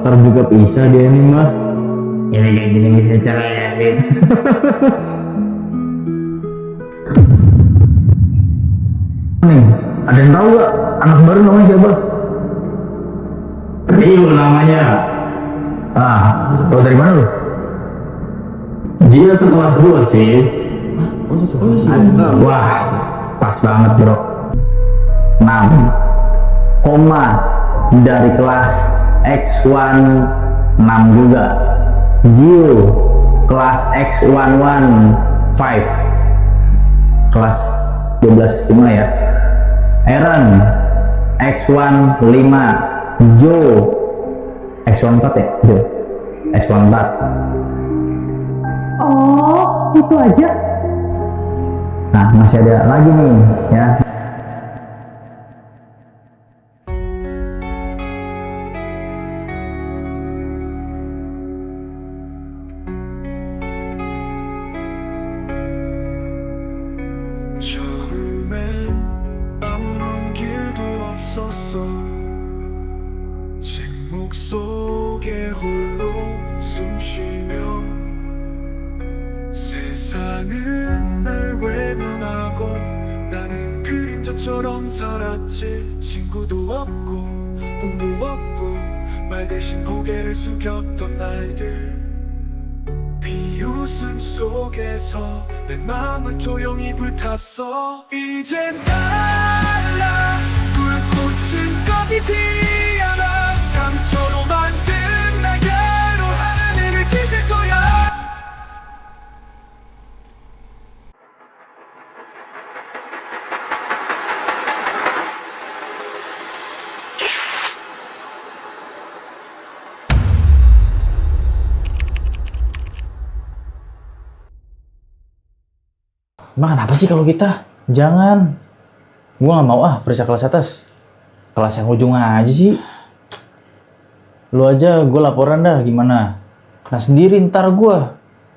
lapar juga bisa dia nih mah. Ini kayak gini bisa cara ya, Rin. Nih, ada yang tahu gak anak baru namanya siapa? Rio namanya. Ah, tahu dari mana lu? Dia sekelas gua sih. Wah, pas banget bro. 6 koma dari kelas X1 6 juga. Gio kelas X115 kelas 12 cuma ya. Aaron X1 5, Joe X1 4 ya, Joe X1 4. Oh, itu aja. Nah, masih ada lagi nih ya. 처음엔 아무런 길도 없었어. 침묵 속에 홀로 숨쉬며 세상은 날 외면하고 나는 그림자처럼 살았지. 친구도 없고 돈도 없고 말 대신 고개를 숙였던 날들. 비웃음 속에서 내 마음은 조용히 불탔어. 이젠 달라 불꽃은 꺼지지 않아. 상처로 만든 날개로 하늘을 찢을 거야. Emang kenapa sih kalau kita? Jangan. Gua nggak mau periksa kelas atas. Kelas yang ujung aja sih. Lu aja gue laporan dah gimana. Nah sendiri ntar gue.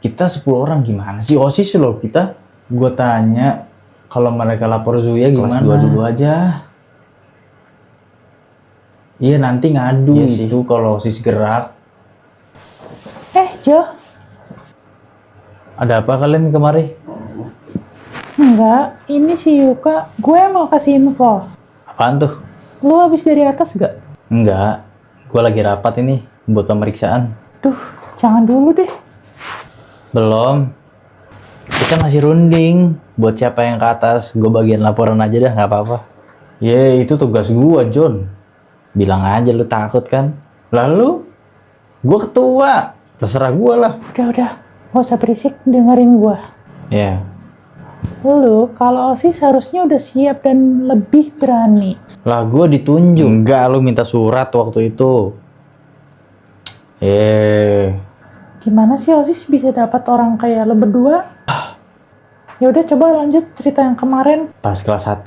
Kita 10 orang gimana sih? OSIS loh kita. Gue tanya kalau mereka lapor Zuya gimana? Kelas 2 dulu aja. Iya nanti ngadu iya itu kalau OSIS gerak. Jo. Ada apa kalian kemari? Enggak, ini si Yuka. Gue mau kasih info. Apaan tuh? Lu habis dari atas gak? Enggak, gue lagi rapat ini buat pemeriksaan. Duh, jangan dulu deh. Belum. Kita masih runding. Buat siapa yang ke atas, gue bagian laporan aja dah, nggak apa-apa. Ye, itu tugas gue, John. Bilang aja lu takut kan. Lalu, gue ketua. Terserah gue lah. Udah. Gak usah berisik, dengerin gue. Ya. Lu, kalau OSIS harusnya udah siap dan lebih berani. Lah, gue ditunjuk. Enggak, lu minta surat waktu itu. Gimana sih OSIS bisa dapat orang kayak lo berdua? Ya udah coba lanjut cerita yang kemarin. Pas kelas 1,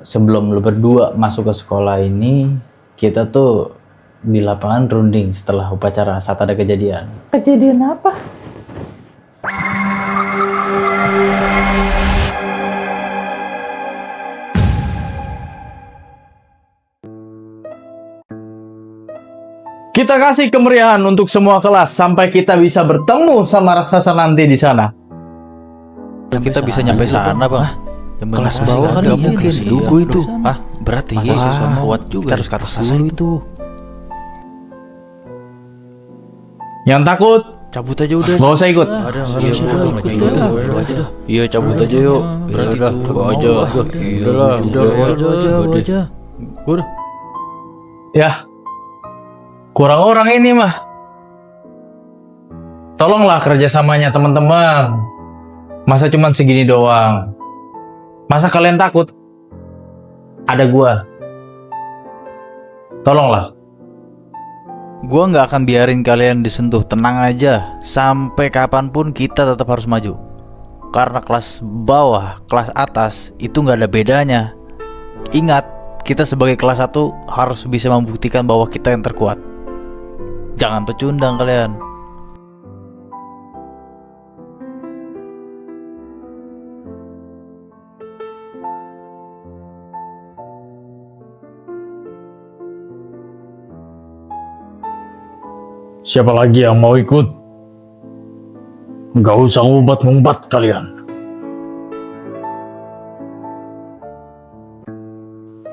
sebelum lu berdua masuk ke sekolah ini, kita tuh di lapangan runding setelah upacara saat ada kejadian. Kejadian apa? Kita kasih kemeriahan untuk semua kelas sampai kita bisa bertemu sama raksasa nanti di sana. Kita bisa nyampe sana, Bang. Kelas bawah kan nggak mungkin dugu itu. Berarti Buat juga. Kita harus ke atas dulu itu. Yang takut cabut aja udah. nggak usah ikut. Iya cabut aja yuk. Berarti udah aja. Udah aja. Udah. Ya. Kurang orang ini mah. Tolonglah kerjasamanya teman-teman. Masa cuman segini doang? Masa kalian takut? Ada gua. Tolonglah. Gua nggak akan biarin kalian disentuh. Tenang aja. Sampai kapanpun kita tetap harus maju. Karena kelas bawah, kelas atas itu nggak ada bedanya. Ingat, kita sebagai kelas 1 harus bisa membuktikan bahwa kita yang terkuat. Jangan pecundang kalian. Siapa lagi yang mau ikut? Nggak usah ngumpat-ngumpat kalian.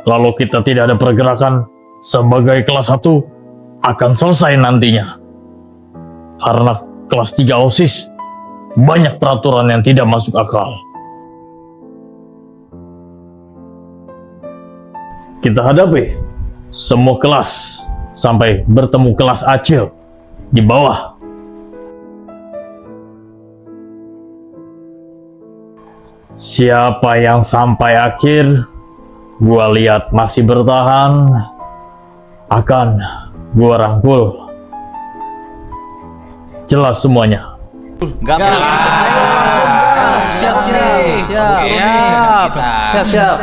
Lalu kita tidak ada pergerakan sebagai kelas 1 akan selesai nantinya. Karena kelas 3 OSIS banyak peraturan yang tidak masuk akal. Kita hadapi semua kelas sampai bertemu kelas Acil di bawah. Siapa yang sampai akhir, gua lihat masih bertahan, akan gua rangkul. Jelas semuanya. Gak siap.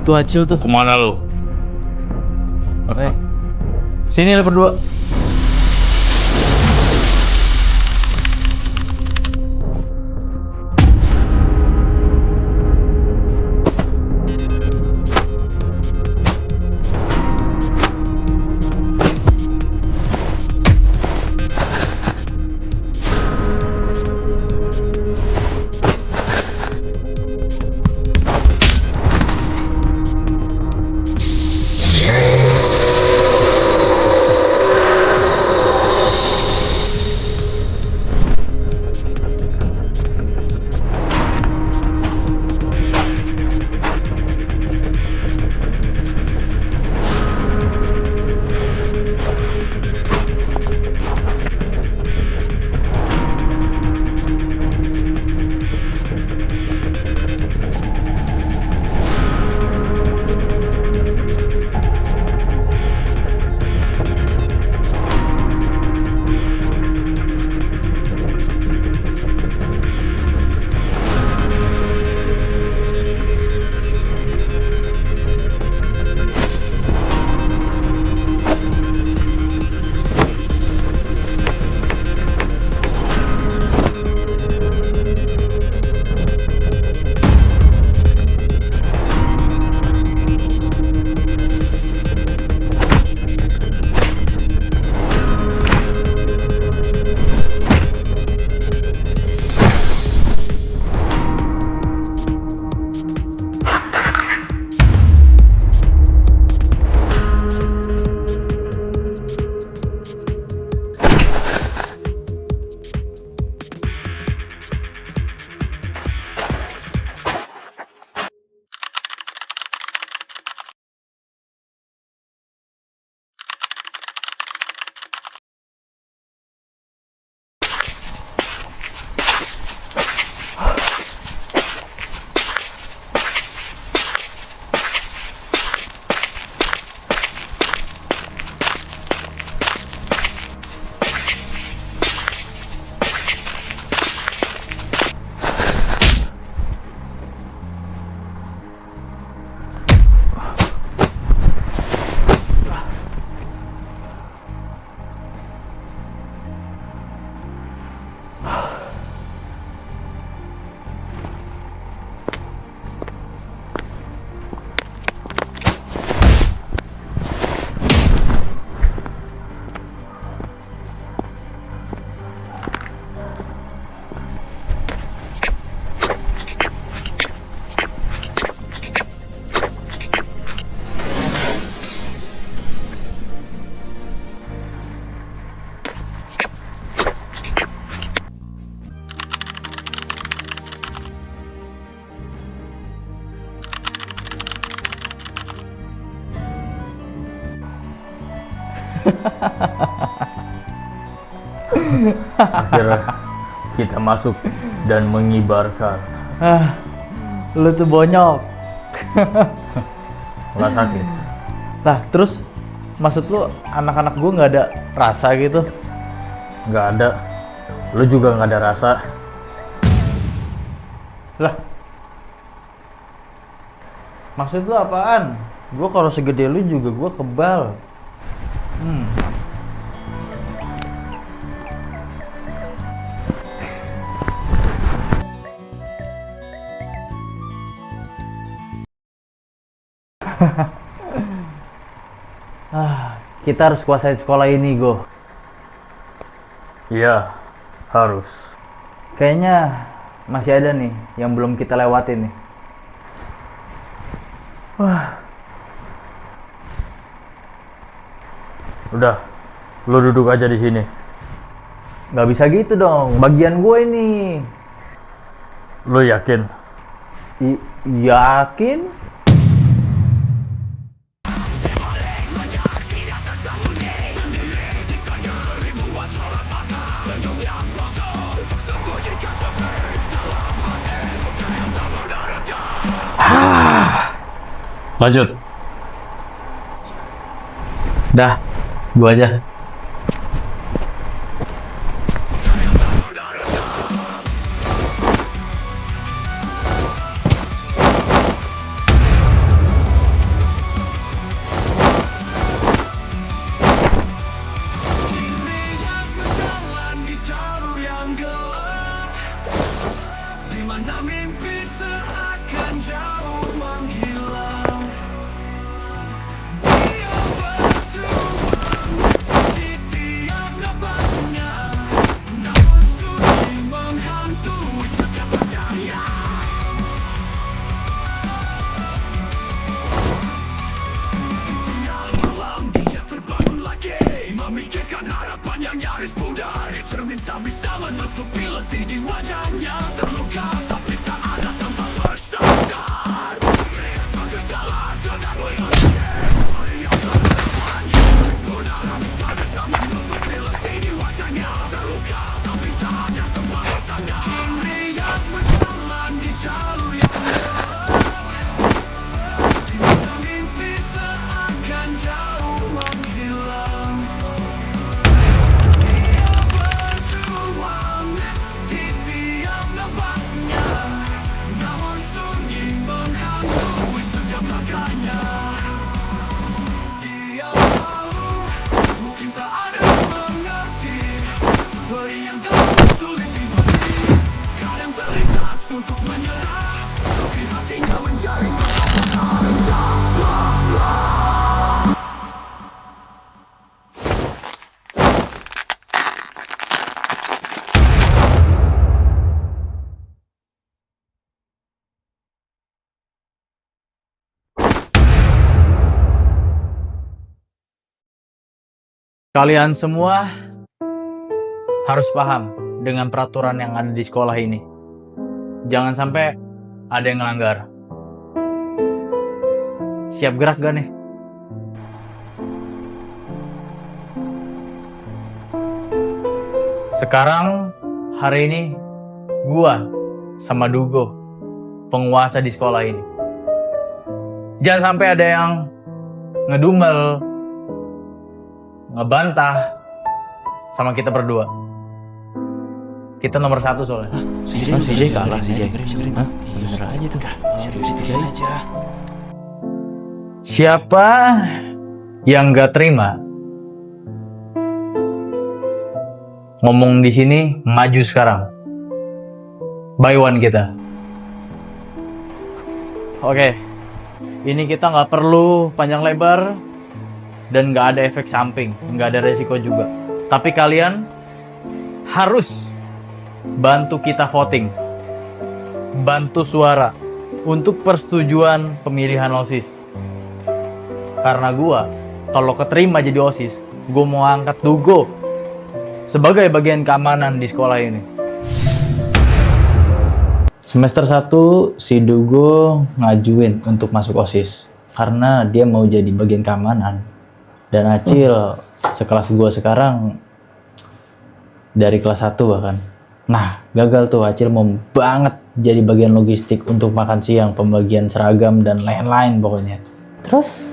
Tuh Acil tuh. Kemana lu? Sini lu berdua. Akhirnya kita masuk dan mengibarkan. Lu tuh bonyok. Nggak sakit. Lah, terus maksud lu anak-anak gue nggak ada rasa gitu? Nggak ada. Lu juga nggak ada rasa. Lah, maksud lu apaan? Gue kalau segede lu juga gue kebal. Kita harus kuasain sekolah ini, Go. Iya, harus. Kayaknya masih ada nih yang belum kita lewatin nih. Udah, lu duduk aja di sini. Nggak bisa gitu dong, bagian gue ini. Lu yakin? Yakin? Lanjut. Dah, gua aja. Berjalan di jalur yang gelap, di mana mimpi seakan jauh menghilang. Dia berjuang di tiap napasnya, namun sunyi menghantui setiap langkahnya. Di tiap malam dia terbangun lagi, memikirkan harapan yang nyaris pudar. Cermin tak bisa menutupi letih di wajahnya, terluka tapi tak ada tempat bersandar. Semua gejala dengan melihatnya, melihat harapannya pudar. Tak bisa menutupi letih di wajahnya, terluka tapi tak ada tempat bersandar. Kini dia berjalan di jalur yang gelap, di mana mimpi seakan jauh menghilang. Dia berjuang di tiap napasnya, namun sunyi menghantui setiap langkahnya. Dia tahu mungkin tak ada yang mengerti peri yang dalam sulit dimati. Kadang terlintas untuk menyerah, tapi hatinya mencari Kalian semua harus paham dengan peraturan yang ada di sekolah ini. Jangan sampai ada yang ngelanggar. Siap gerak gak nih? Sekarang, hari ini, gua sama Dugo, penguasa di sekolah ini. Jangan sampai ada yang ngedumel, ngebantah sama kita berdua. Kita nomor 1 soalnya. CJ kalah, CJ. Bener aja tuh. Serius aja. Siapa yang gak terima ngomong di sini, maju sekarang. Buy one kita. Oke. Ini kita nggak perlu panjang lebar dan nggak ada efek samping, nggak ada resiko juga. Tapi kalian harus bantu kita voting, bantu suara untuk persetujuan pemilihan OSIS. Karena gua kalau keterima jadi OSIS, gua mau angkat Dugo sebagai bagian keamanan di sekolah ini. Semester 1 si Dugo ngajuin untuk masuk OSIS karena dia mau jadi bagian keamanan. Dan Acil sekelas gue sekarang dari kelas 1 bahkan. Nah, gagal tuh. Acil mau banget jadi bagian logistik untuk makan siang, pembagian seragam, dan lain-lain pokoknya. Terus?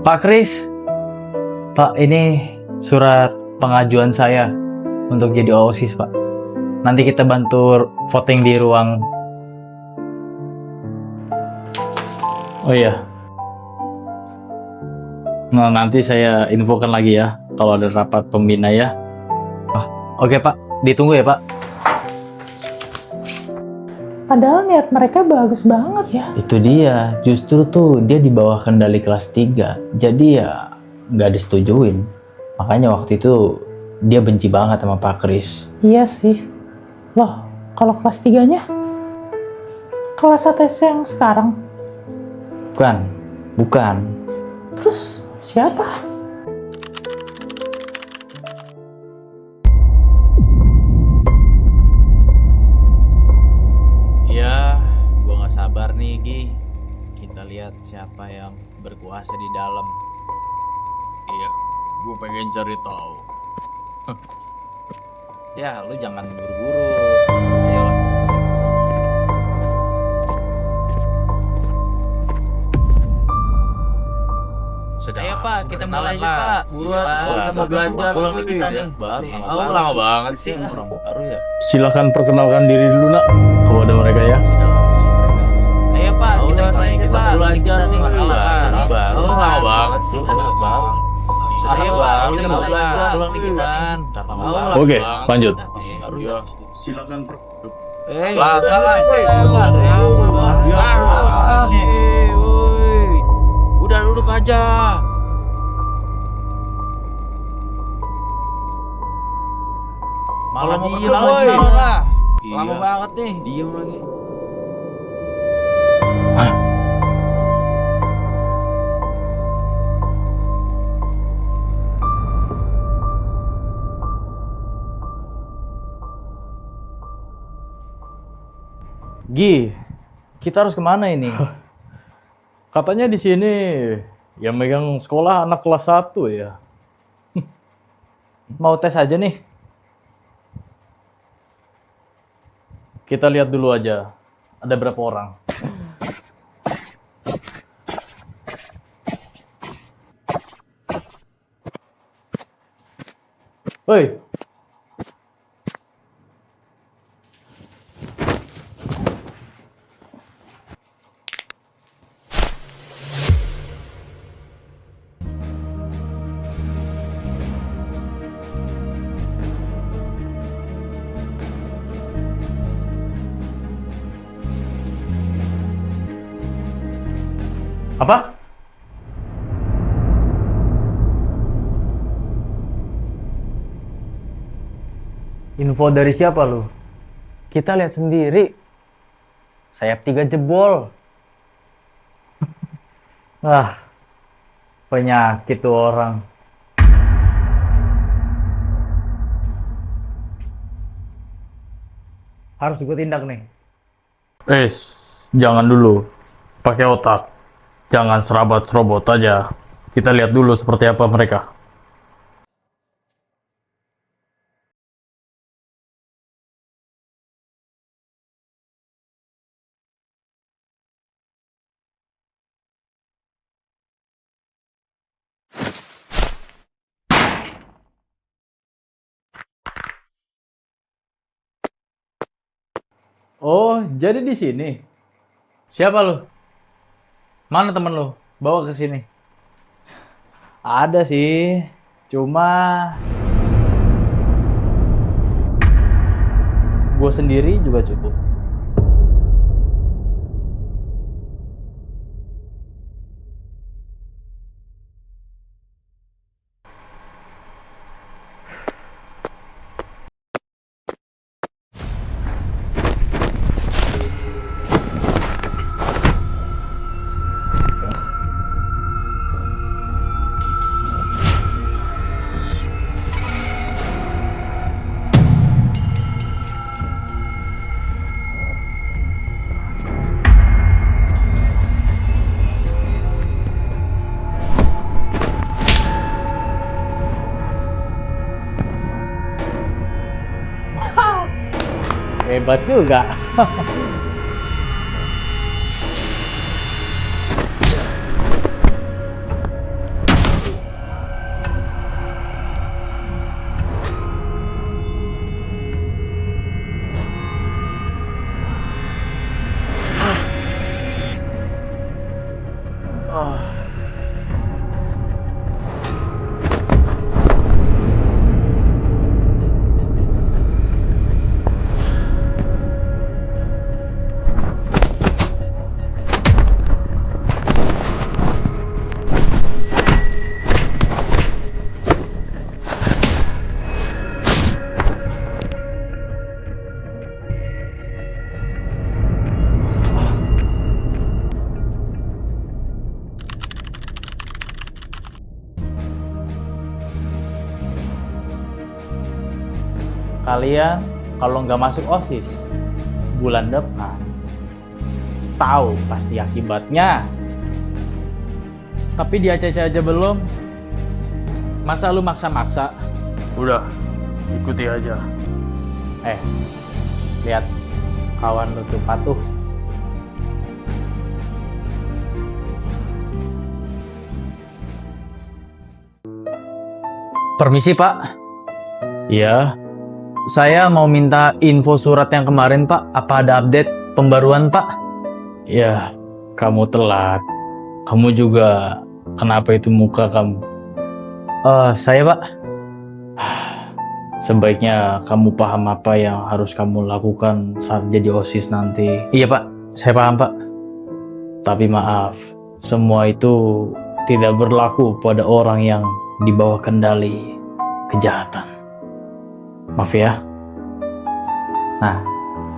Pak Kris, Pak, ini surat pengajuan saya untuk jadi OSIS, Pak. Nanti kita bantu voting di ruang. Oh iya. Nah, nanti saya infokan lagi ya kalau ada rapat pembina ya. Oke Pak, ditunggu ya Pak. Padahal niat mereka bagus banget ya. Itu dia, justru tuh dia di bawah kendali kelas 3. Jadi ya nggak disetujuin. Makanya waktu itu dia benci banget sama Pak Kris. Iya sih. Loh, kalau kelas 3-nya? Kelas atas yang sekarang? Bukan. Terus siapa? Ya, gua nggak sabar nih Gi. Kita lihat siapa yang berkuasa di dalam. Iya, gua pengen cari tahu. Ya, lu jangan buru-buru. Ayolah. Ayo Pak, kita mulai aja Pak. Buruan, kita mau belanja. Pulang nih kita nih. Baru, lama banget sih. Orang baru ya. Silakan perkenalkan diri dulu nak kepada mereka ya. Ayo Pak, kita mulai aja Pak. Belanja nih. Baru, lama banget sih. Baru. Ayo Pak, kita mau belanja. Pulang nih kita. Oke, lanjut. Baru ya. Silakan Udah duduk aja. Malah diem lagi. Lama banget nih. Diem lagi. Gi, kita harus kemana ini? Katanya di sini yang megang sekolah anak kelas 1 ya. Mau tes aja nih. Kita lihat dulu aja ada berapa orang. Woi. Apa? Info dari siapa lu? Kita lihat sendiri. Sayap 3 jebol. Penyakit tuh orang. Harus gue tindak nih. Jangan dulu. Pakai otak. Jangan serabot-serobot aja. Kita lihat dulu seperti apa mereka. Oh, jadi di sini. Siapa lu? Mana temen lu? Bawa ke sini. Ada sih. Cuma gue sendiri juga cukup. Hebat juga. Kalian kalau nggak masuk OSIS bulan depan, tahu pasti akibatnya. Tapi di ACC aja belum. Masa lu maksa-maksa? Udah, ikuti aja. Lihat kawan lu tuh patuh. Permisi Pak. Ya, Saya mau minta info surat yang kemarin Pak. Apa ada update pembaruan Pak? ya, kamu telat. Kamu juga, kenapa itu muka kamu? Saya Pak. Sebaiknya kamu paham apa yang harus kamu lakukan saat jadi OSIS nanti. Iya Pak, saya paham Pak. Tapi maaf, semua itu tidak berlaku pada orang yang di bawah kendali kejahatan. Maaf ya. Nah,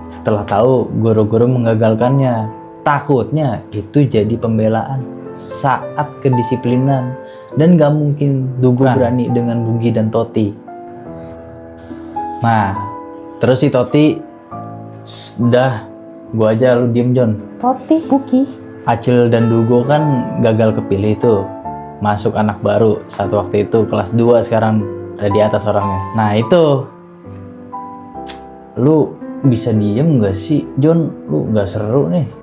setelah tahu guru-guru menggagalkannya, takutnya itu jadi pembelaan saat kedisiplinan. Dan gak mungkin Dugo berani dengan Bugi dan Toti. Nah, terus si Toti, udah, gua aja, lu diem John. Toti, Buki. Acil dan Dugo kan gagal kepilih tuh. Masuk anak baru saat waktu itu kelas 2, sekarang ada di atas orangnya. Nah itu, lu bisa diem gak sih John? Lu gak seru nih.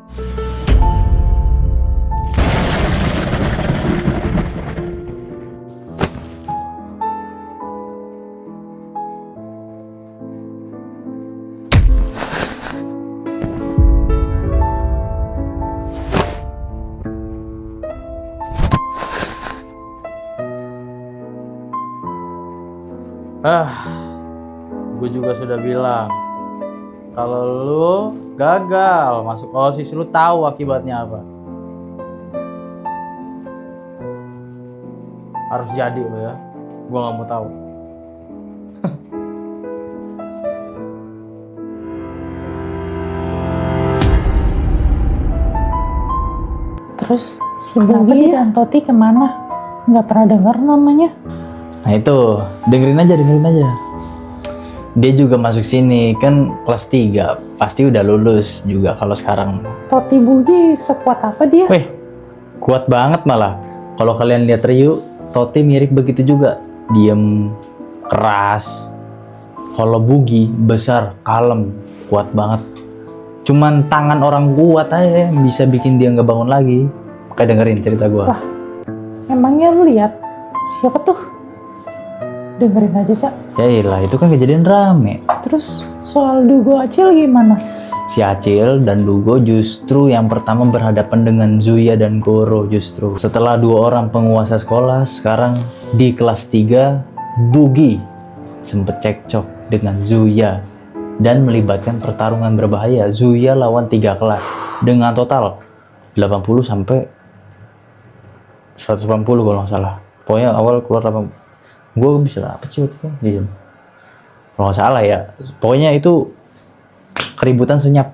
Gue juga sudah bilang, kalau lu gagal masuk OSIS, lu tahu akibatnya apa. Harus jadi lo ya, gue gak mau tahu. Terus si Bugi dan Toti kemana? Nggak pernah dengar namanya. Nah itu, dengerin aja. Dia juga masuk sini, kan kelas 3, pasti udah lulus juga kalau sekarang. Toti Bugi sekuat apa dia? Wih, kuat banget malah. Kalau kalian lihat Ryu, Toti mirip begitu juga. Diem, keras. Kalau Bugi besar, kalem, kuat banget. Cuman tangan orang kuat aja yang bisa bikin dia nggak bangun lagi. Kayak dengerin cerita gua. Wah, emangnya lu lihat siapa tuh? Dengerin aja, Cak. Ya iyalah, itu kan kejadian rame. Terus soal Dugo Acil gimana? Si Acil dan Dugo justru yang pertama berhadapan dengan Zuya dan Goro justru. Setelah 2 orang penguasa sekolah, sekarang di kelas 3, Bugi sempet cekcok dengan Zuya dan melibatkan pertarungan berbahaya. Zuya lawan 3 kelas dengan total 80 sampai 180 kalau nggak salah. Pokoknya awal keluar 80. Gue bisa apa sih waktu itu? Kalau nggak salah ya. Pokoknya itu keributan senyap.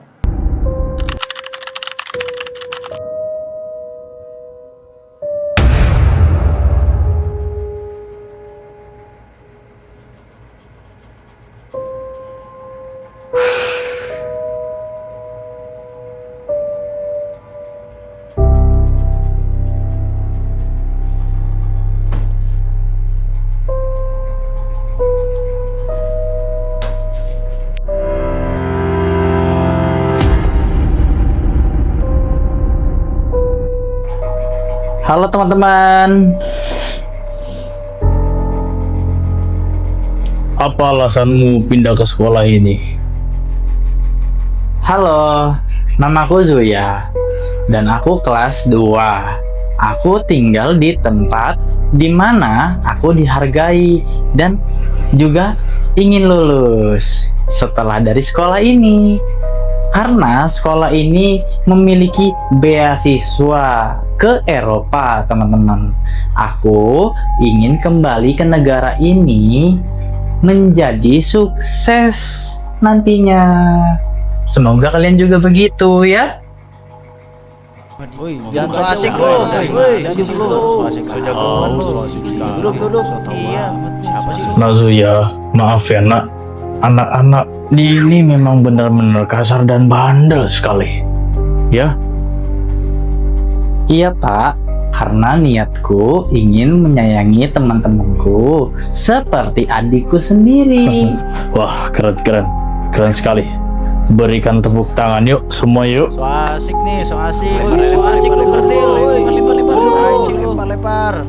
Halo teman-teman. Apa alasanmu pindah ke sekolah ini? Halo, namaku Zuya dan aku kelas 2. Aku tinggal di tempat di mana aku dihargai dan juga ingin lulus setelah dari sekolah ini. Karena sekolah ini memiliki beasiswa ke Eropa, teman-teman. Aku ingin kembali ke negara ini menjadi sukses nantinya. Semoga kalian juga begitu ya. Woi, jangan so asik lo. Jangan di situ. So asik, so jagoan lo. Duduk. Iya, siapa sih? Nazuya, maaf ya nak. Anak-anak di ini memang benar-benar kasar dan bandel sekali. Ya, Iya Pak, karena niatku ingin menyayangi teman-temanku seperti adikku sendiri. wah keren sekali. Berikan tepuk tangan yuk, semua yuk. So asik nih, so asik. So asik lu gerdil. Lempar.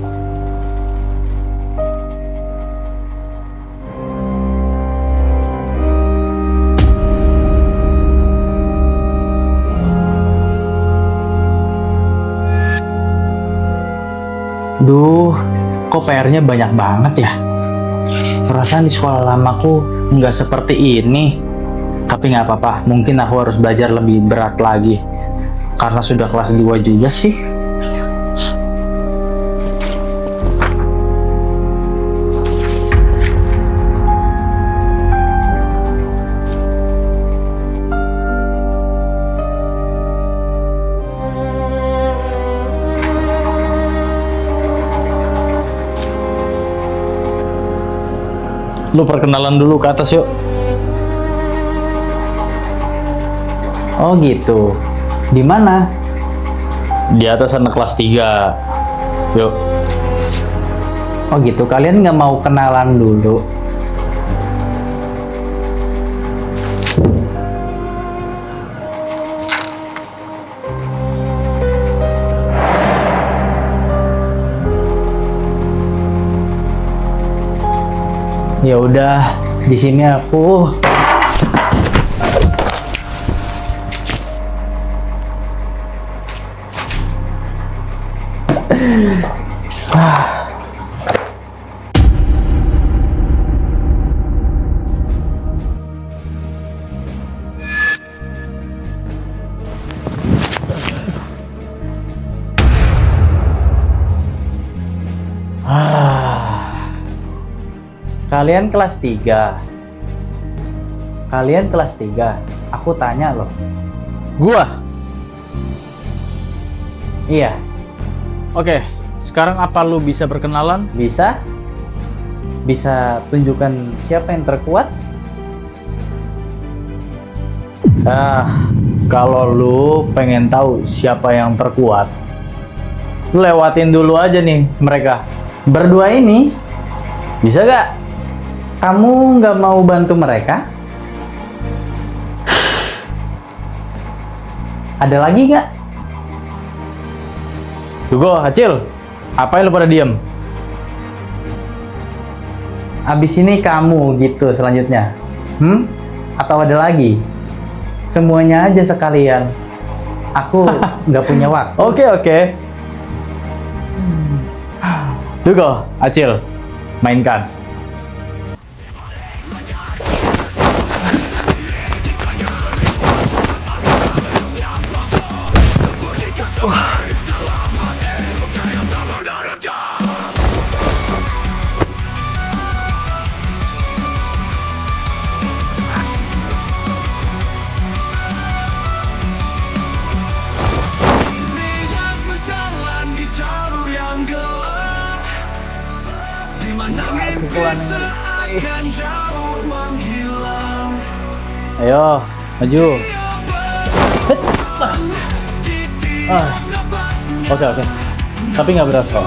Duh, kok PR-nya banyak banget ya? Perasaan di sekolah lamaku nggak seperti ini. Tapi nggak apa-apa, mungkin aku harus belajar lebih berat lagi. Karena sudah kelas 2 juga sih. Lu perkenalan dulu ke atas yuk. Oh gitu. Di mana? Di atas anak kelas 3. Yuk. Oh gitu. Kalian nggak mau kenalan dulu? Ya udah, di sini aku. Kalian kelas 3. Kalian kelas 3. Aku tanya loh. Gua. Iya, Oke, sekarang apa lu bisa berkenalan? bisa? Bisa tunjukkan siapa yang terkuat? Kalau lu pengen tahu siapa yang terkuat, lu lewatin dulu aja nih mereka. Berdua ini, bisa gak? Kamu nggak mau bantu mereka? Ada lagi nggak? Dugo, Acil, apa lu pada diem? Abis ini kamu gitu selanjutnya. Atau ada lagi? Semuanya aja sekalian. Aku nggak punya waktu. Oke. Dugo, Acil, mainkan. Ligas berjalan di jalur yang gelap, di mana mimpi seakan jauh menghilang. Ayo, maju. Oke. Tapi nggak berasa.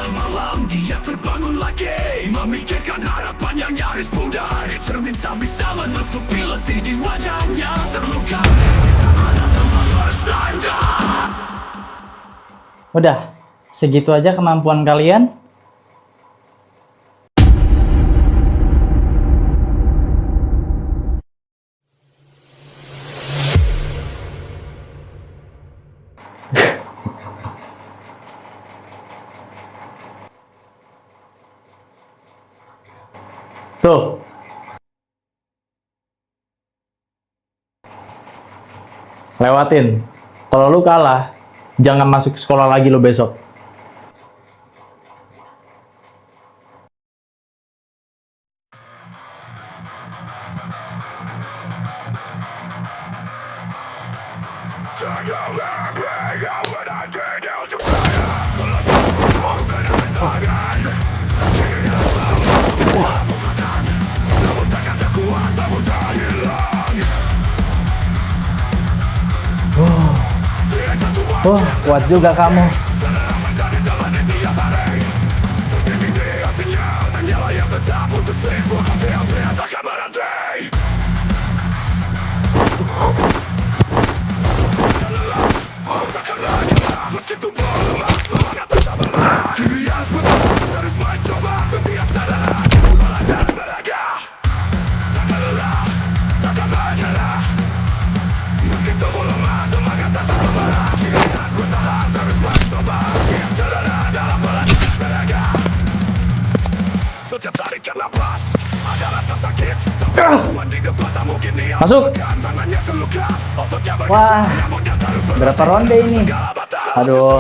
Malam dia terbangun lagi, memikirkan harapan yang nyaris pudar. Cermin tak bisa menutupi letih di wajahnya. Terluka, tak ada tempat bersandar. Udah, segitu aja kemampuan kalian. Tuh. Lewatin. Kalau lu kalah, jangan masuk sekolah lagi lo besok. Kuat juga kamu. Setiap tarikan napas ada rasa sakit. Masuk. Wah, berapa ronde ini? Aduh.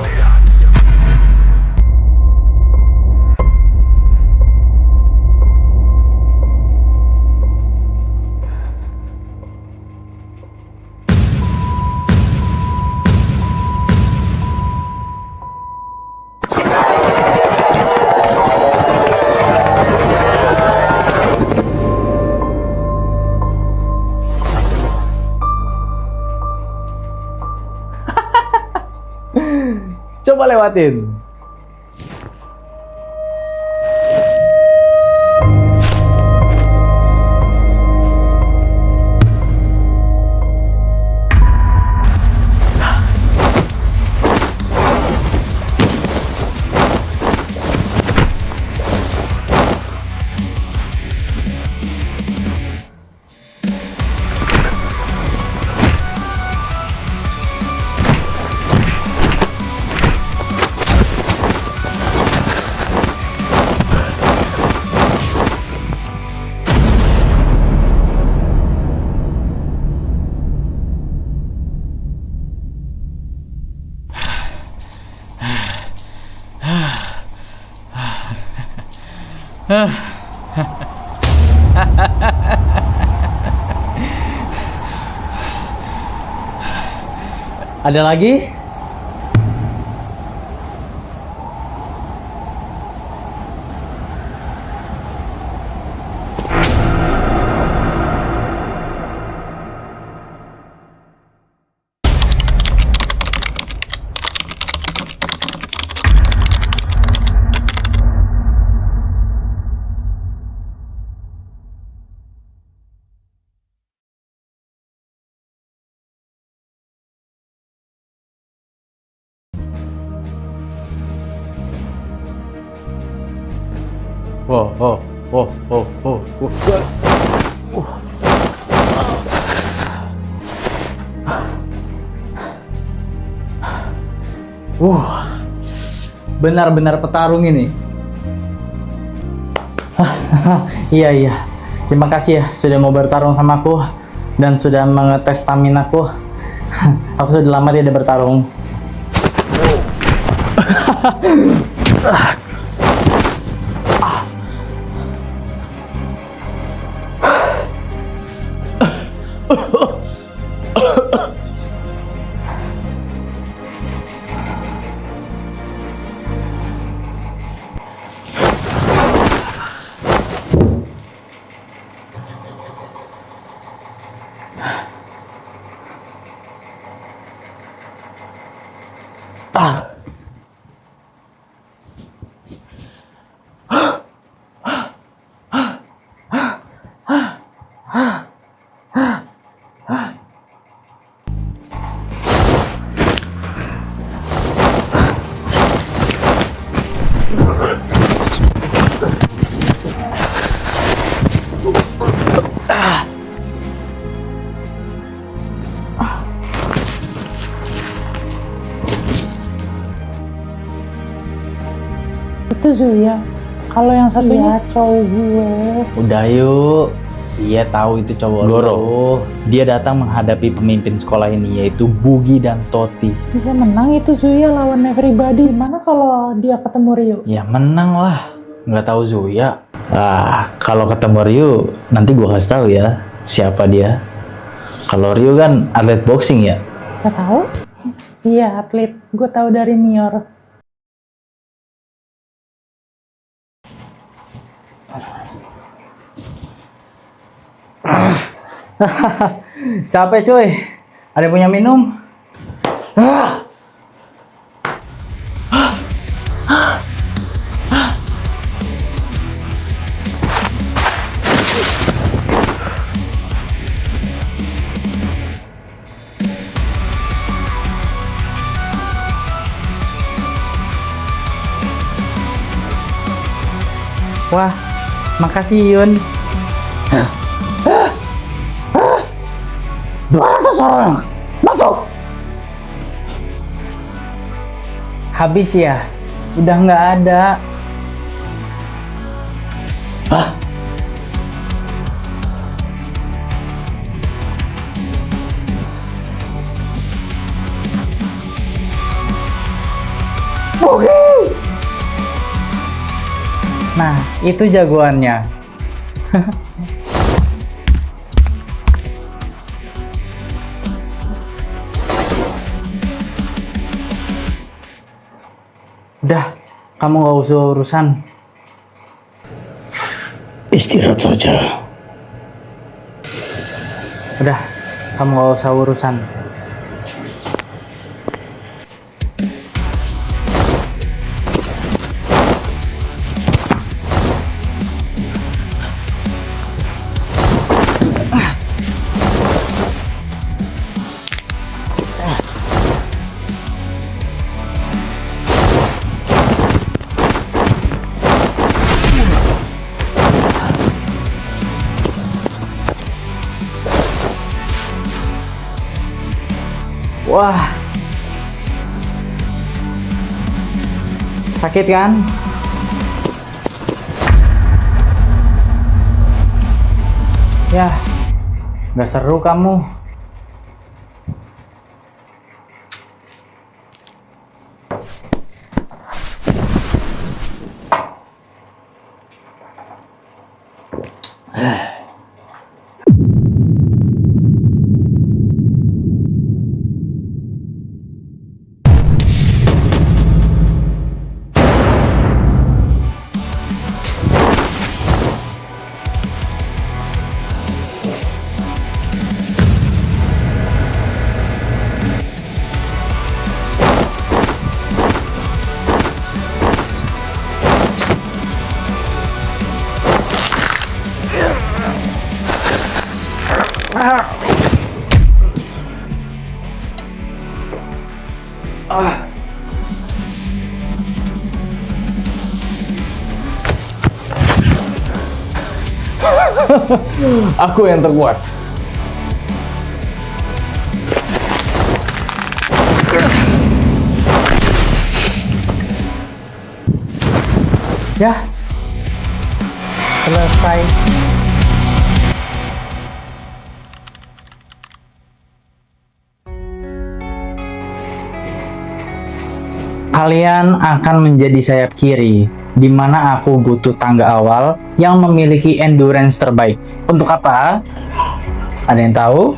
Coba lewatin. Ada lagi? Benar-benar petarung ini. Iya. Terima kasih ya sudah mau bertarung sama aku dan sudah mengetes stamina aku. Aku sudah lama tidak bertarung. Itu Zuya. Kalau yang satunya cowok gue. Udah yuk. Iya tahu itu cowok Goro. Dia datang menghadapi pemimpin sekolah ini yaitu Bugi dan Toti. Bisa menang itu Zuya lawan everybody. Mana kalau dia ketemu Rio? Ya menang lah. Nggak tahu Zuya. Kalau ketemu Rio nanti gua kasih tahu ya siapa dia. Kalau Rio kan atlet boxing ya. Gak tahu? Iya atlet. Gue tahu dari Nior. Capek cuy. Ada yang punya minum? Wah, makasih Yun. 200 orang masuk. Habis ya? Udah nggak ada. Nah, itu jagoannya. Udah, kamu gak usah urusan. Istirahat saja. Udah, kamu gak usah urusan. Wah, sakit kan? Ya, nggak seru kamu. Aku yang terkuat. Ya, selesai. Kalian akan menjadi sayap kiri, di mana aku butuh tangga awal yang memiliki endurance terbaik. Untuk apa? Ada yang tahu?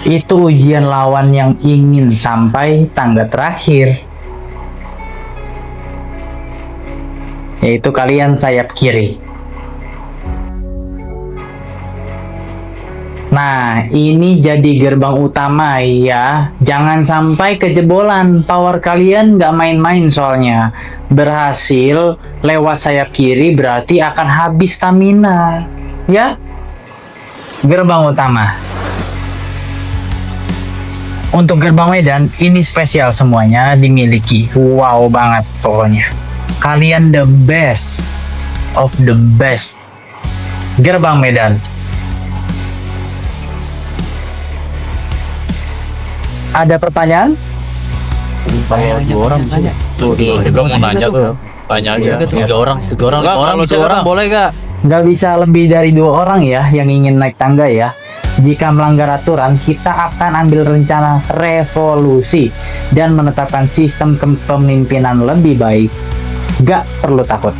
Itu ujian lawan yang ingin sampai tangga terakhir. Yaitu kalian sayap kiri. Nah, ini jadi gerbang utama ya. Jangan sampai kejebolan. Power kalian nggak main-main soalnya. Berhasil lewat sayap kiri berarti akan habis stamina. Ya? gerbang utama. Untuk gerbang Medan, ini spesial semuanya dimiliki. Wow banget pokoknya. Kalian the best of the best. Gerbang Medan. Ada pertanyaan? Dua orang tanya. Tuh, juga mau nanya tuh. Tanya aja. Tiga orang bisa orang boleh gak? Nggak bisa lebih dari 2 orang ya yang ingin naik tangga ya. Jika melanggar aturan, kita akan ambil rencana revolusi dan menetapkan sistem kepemimpinan lebih baik. Gak perlu takut.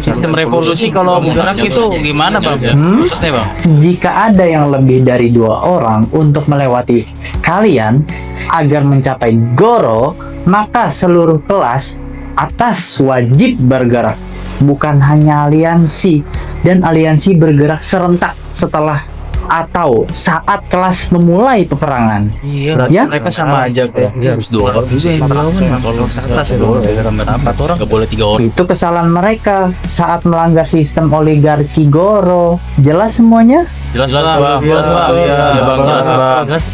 Sistem revolusi kalau bergerak itu gimana bang? Maksudnya bang? Jika ada yang lebih dari 2 orang untuk melewati kalian agar mencapai goro, maka seluruh kelas atas wajib bergerak. Bukan hanya aliansi, dan aliansi bergerak serentak setelah atau saat kelas memulai peperangan. Iya, Ya? mereka sama aja kayak harus 2 orang juga yang melawan. Kalau atas ya boleh 4 orang, nggak boleh 3 orang. Itu kesalahan mereka saat melanggar sistem oligarki goro. Jelas semuanya? Jelas bang. Iya bang, jelas.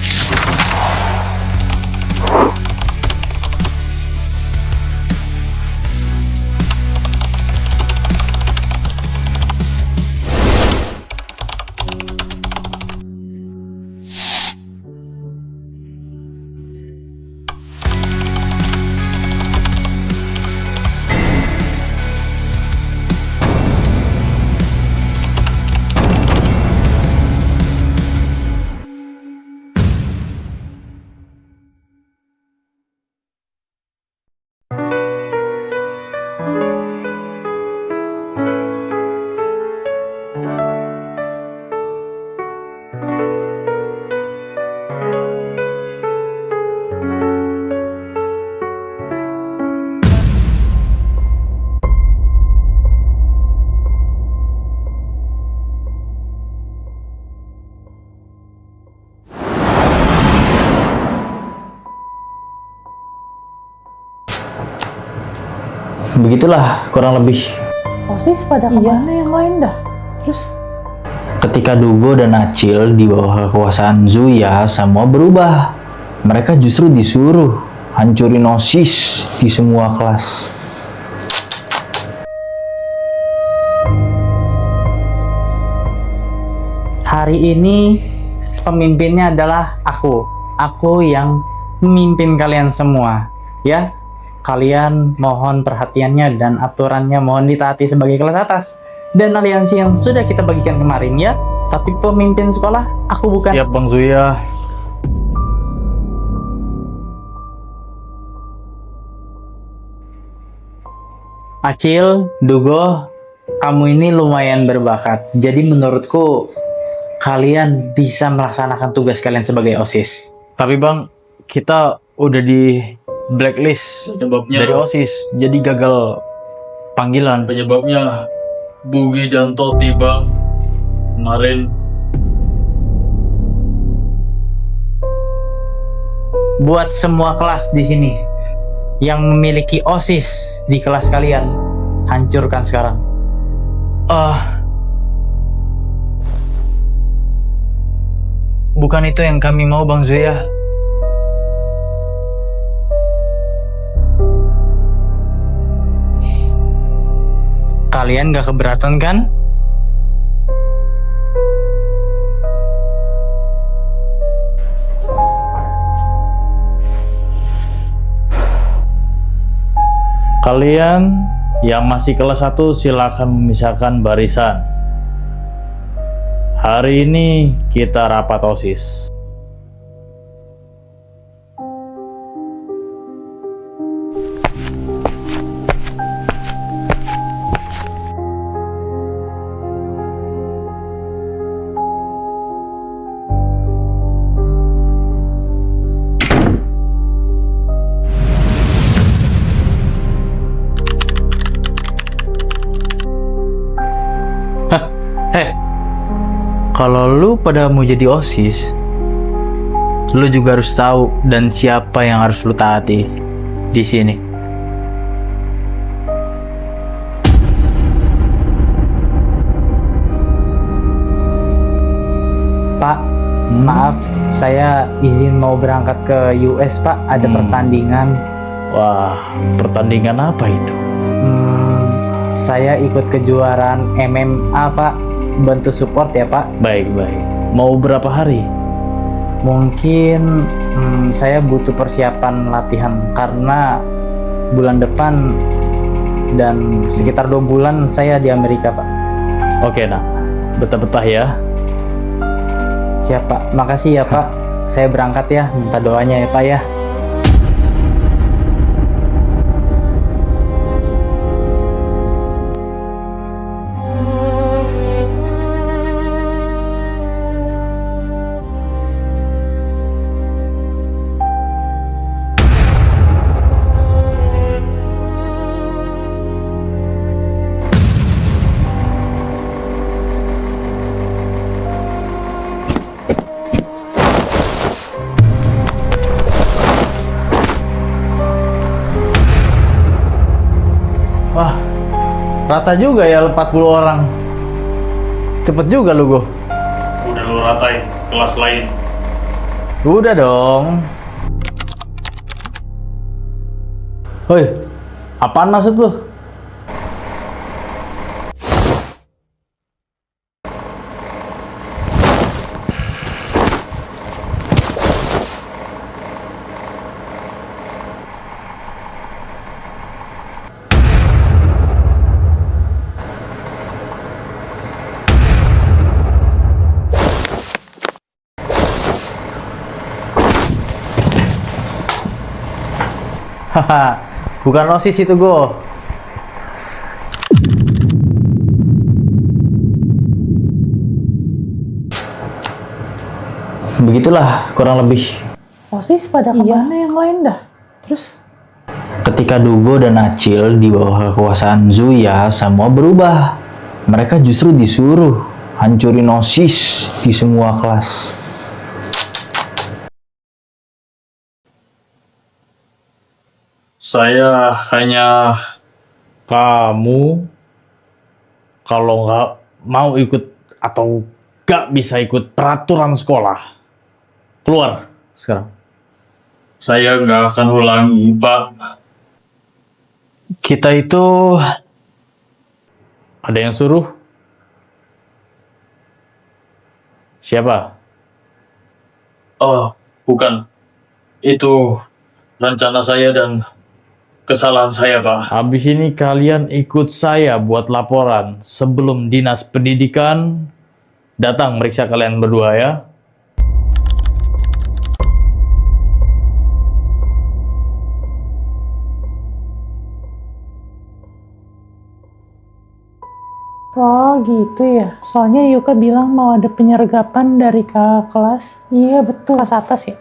Begitulah kurang lebih. OSIS pada kemana yang lain dah? Terus Ketika Dugo dan Acil di bawah kekuasaan Zuya, semua berubah. Mereka justru disuruh hancurin OSIS di semua kelas. Hari ini pemimpinnya adalah aku. Aku yang memimpin kalian semua. Ya, kalian mohon perhatiannya dan aturannya mohon ditaati sebagai kelas atas. Dan aliansi yang sudah kita bagikan kemarin ya. Tapi pemimpin sekolah aku bukan. Siap Bang Zuya. Acil, Dugo, kamu ini lumayan berbakat. Jadi menurutku kalian bisa melaksanakan tugas kalian sebagai OSIS. Tapi Bang, kita udah di blacklist Penyebabnya, dari OSIS. Jadi gagal panggilan. penyebabnya Bugi dan Toti bang. Kemarin Buat semua kelas di sini yang memiliki OSIS di kelas kalian, hancurkan sekarang. Bukan itu yang kami mau Bang Zuya. Kalian gak keberatan kan? Kalian yang masih kelas 1 silakan memisahkan barisan. Hari ini kita rapat OSIS. Kalau lu pada mau jadi OSIS, lu juga harus tahu dan siapa yang harus lu taati di sini. Maaf, saya izin mau berangkat ke US, Pak. Ada pertandingan. Wah, pertandingan apa itu? Saya ikut kejuaraan MMA, Pak. Bantu support ya, Pak. Baik. Mau berapa hari? Mungkin saya butuh persiapan latihan karena bulan depan dan sekitar 2 bulan saya di Amerika, Pak. Oke, nak. Betah-betah ya. Siap, Pak. Makasih ya, Pak. Saya berangkat ya. Minta doanya ya, Pak ya. Wah, rata juga ya 40 orang. Cepet juga lu, Go. Udah lu ratain kelas lain. Udah dong. Hoi, apaan maksud lu? Haha, bukan OSIS itu, Go. Begitulah kurang lebih. OSIS pada kemana yang lain dah? Terus Ketika Dugo dan Acil di bawah kekuasaan Zuya, semua berubah. Mereka justru disuruh hancurin OSIS di semua kelas. Saya hanya Kamu kalau nggak mau ikut atau nggak bisa ikut peraturan sekolah, keluar sekarang. saya nggak akan ulangi, Pak. Kita itu Ada yang suruh? Siapa? Oh, bukan. Itu rencana saya dan kesalahan saya, Pak. Habis ini kalian ikut saya buat laporan sebelum dinas pendidikan datang meriksa kalian berdua ya. oh gitu ya. Soalnya Yuka bilang mau ada penyergapan dari kakak kelas. Iya betul, kelas atas ya.